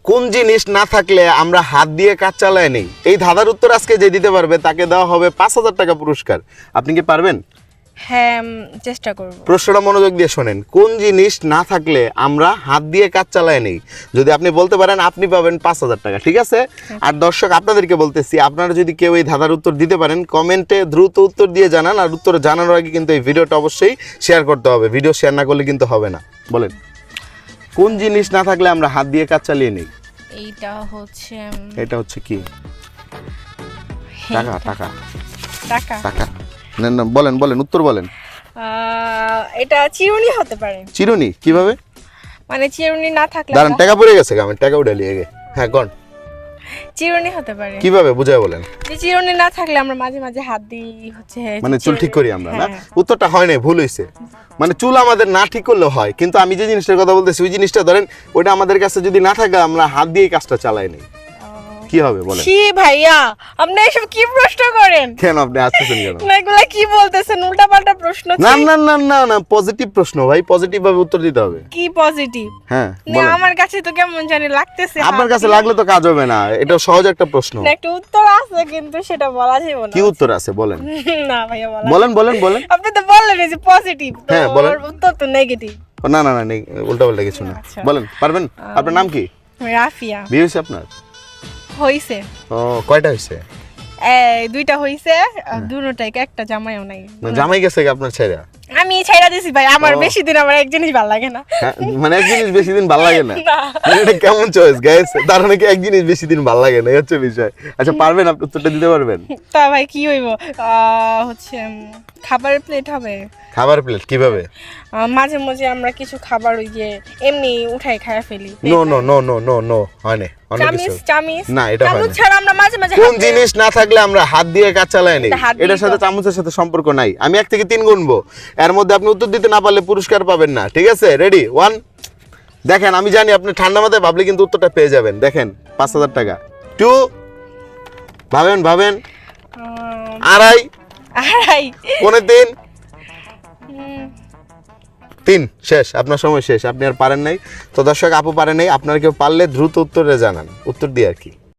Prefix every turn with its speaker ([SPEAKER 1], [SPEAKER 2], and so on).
[SPEAKER 1] কোন জিনিস না থাকলে আমরা হাত দিয়ে কাজ চালায় নেই? এই ধাঁধার উত্তর আজকে যে দিতে পারবে তাকে দেওয়া হবে 5,000 টাকা পুরস্কার। আপনি কি পারবেন?
[SPEAKER 2] হ্যাঁ, চেষ্টা করব।
[SPEAKER 1] প্রশ্নটা মনোযোগ দিয়ে শোনেন। কোন জিনিস না থাকলে আমরা হাত দিয়ে কাজ চালায় নেই? যদি আপনি বলতে পারেন আপনি পাবেন 5,000 টাকা, ঠিক আছে? আর দর্শক আপনাদেরকে বলতেছি, আপনারা যদি কেউ এই ধাঁধার উত্তর দিতে পারেন কমেন্টে দ্রুত উত্তর দিয়ে জানান। আর উত্তর জানানোর আগে কিন্তু এই ভিডিওটা অবশ্যই শেয়ার করতে হবে। ভিডিও শেয়ার না করলে কিন্তু হবে না। বলেন, কোন জিনিস না থাকলে আমরা হাত দিয়ে কাজ চালিয়ে নেই?
[SPEAKER 2] এটা
[SPEAKER 1] হচ্ছে কি? টাকা টাকা
[SPEAKER 2] টাকা।
[SPEAKER 1] টাকা। না না, বলেন বলেন, উত্তর বলেন।
[SPEAKER 2] এটা চিরুনি হতে পারে।
[SPEAKER 1] চিরুনি? কিভাবে?
[SPEAKER 2] মানে চিরুনি না থাকলে
[SPEAKER 1] দাঁড়ান, টাকা পড়ে গেছে, আমি টাকা উঠে নিয়ে গে। হ্যাঁ, কোন
[SPEAKER 2] চিরুনি হতে পারে।
[SPEAKER 1] কিভাবে বুঝায় বলেন?
[SPEAKER 2] যে চিরুনি না থাকলে আমরা মাঝে মাঝে হাত দিই হচ্ছে
[SPEAKER 1] মানে চুল ঠিক করি আমরা, না?
[SPEAKER 2] হ্যাঁ।
[SPEAKER 1] উত্তরটা হয় নাই, ভুল হয়েছে। মানে চুল আমাদের না ঠিক করলেও হয়, কিন্তু আমি যে জিনিসটার কথা বলতেছি ওই জিনিসটা ধরেন ওইটা আমাদের কাছে যদি না থাকে আমরা হাত দিয়ে কাজটা চালাই নেই, কি হবে বলেন?
[SPEAKER 2] কি ভাইয়া, আপনি এসব কি প্রশ্ন করেন?
[SPEAKER 1] কেন আপনি আসতেছেন কেন?
[SPEAKER 2] না, এগুলা কি বলতেছেন? উল্টাপাল্টা প্রশ্ন।
[SPEAKER 1] না না না না না, পজিটিভ প্রশ্ন ভাই, পজিটিভ ভাবে উত্তর দিতে হবে।
[SPEAKER 2] কি পজিটিভ?
[SPEAKER 1] হ্যাঁ
[SPEAKER 2] না,
[SPEAKER 1] বলেন।
[SPEAKER 2] আমার কাছে তো কেমন জানি লাগতেছে।
[SPEAKER 1] আপনার কাছে লাগলে তো কাজ হবে না, এটা সহজ একটা প্রশ্ন।
[SPEAKER 2] না, একটা উত্তর আছে কিন্তু সেটা বলা যাবে না।
[SPEAKER 1] কি উত্তর আছে বলেন?
[SPEAKER 2] না ভাইয়া, বলা
[SPEAKER 1] বলেন বলেন বলেন।
[SPEAKER 2] আপনি তো বললেন যে পজিটিভ, তো
[SPEAKER 1] হ্যাঁ, বলেন।
[SPEAKER 2] ওর উত্তর তো নেগেটিভ।
[SPEAKER 1] না না না, উল্টা পাল্টা কিছু না।
[SPEAKER 2] আচ্ছা।
[SPEAKER 1] বলেন, পারবেন? আপনার নাম কি?
[SPEAKER 2] রাফিয়া।
[SPEAKER 1] বিয়ে হয়েছে আপনার?
[SPEAKER 2] হইছে।
[SPEAKER 1] ও, কয়টা হয়েছে?
[SPEAKER 2] দুইটা হইছে, দুটোটাই, একটা জামাইও নাই।
[SPEAKER 1] জামাই গেছে কি আপনার ছেড়ে?
[SPEAKER 2] আমি ছাইরা দিছি ভাই, আমার
[SPEAKER 1] ও।
[SPEAKER 2] বেশি দিন আমার এক জিনিস ভালো লাগে না।
[SPEAKER 1] হ্যাঁ, মানে এক জিনিস বেশি দিন ভালো লাগে না?
[SPEAKER 2] না।
[SPEAKER 1] মানে এটা কেমন চয়েস গাইস? তার মানে কি এক জিনিস বেশি দিন ভালো লাগে না, এই হচ্ছে বিষয়। আচ্ছা, পারবেন? আপনি উত্তরটা দিতে পারবেন?
[SPEAKER 2] তা ভাই কি হইব? হচ্ছে খাবারের প্লেট হবে।
[SPEAKER 1] খাবার প্লেট কিভাবে?
[SPEAKER 2] মাঝে মাঝে আমরা কিছু খাবার ওই যে এমনি উঠাই খায় ফেলি।
[SPEAKER 1] No no no no no no, হয় না, অন্য
[SPEAKER 2] চামিচ
[SPEAKER 1] কিছু।
[SPEAKER 2] চামিচ
[SPEAKER 1] না, এটা হয়
[SPEAKER 2] চামচ
[SPEAKER 1] না।
[SPEAKER 2] ছাড়া আমরা মাঝে মাঝে
[SPEAKER 1] কোন
[SPEAKER 2] হাতে-
[SPEAKER 1] জিনিস না থাকলে আমরা হাত দিয়ে কাজ চালাই নেই?
[SPEAKER 2] এটা হাত দিয়ে
[SPEAKER 1] এটার সাথে
[SPEAKER 2] তো-
[SPEAKER 1] চামচের সাথে সম্পর্ক নাই। আমি 1 থেকে 3 গুনবো, এর মধ্যে আপনি উত্তর দিতে না পারলে পুরস্কার পাবেন না, ঠিক আছে? রেডি? 1। দেখেন, আমি জানি আপনি ঠান্ডা মাথায় ভাবলে কিন্তু উত্তরটা পেয়ে যাবেন। দেখেন, 5,000 টাকা। 2, ভাবেন ভাবেন।
[SPEAKER 2] আহ,
[SPEAKER 1] 2.5,
[SPEAKER 2] আড়াই।
[SPEAKER 1] 3.25,
[SPEAKER 2] উম,
[SPEAKER 1] 3। শেষ, আপনার সময় শেষ। আপনি আর পারেন নাই। তো দর্শক, আপু পারেন নাই। আপনারা কেউ পারলে দ্রুত উত্তরে জানান, উত্তর দিয়ে আর কি।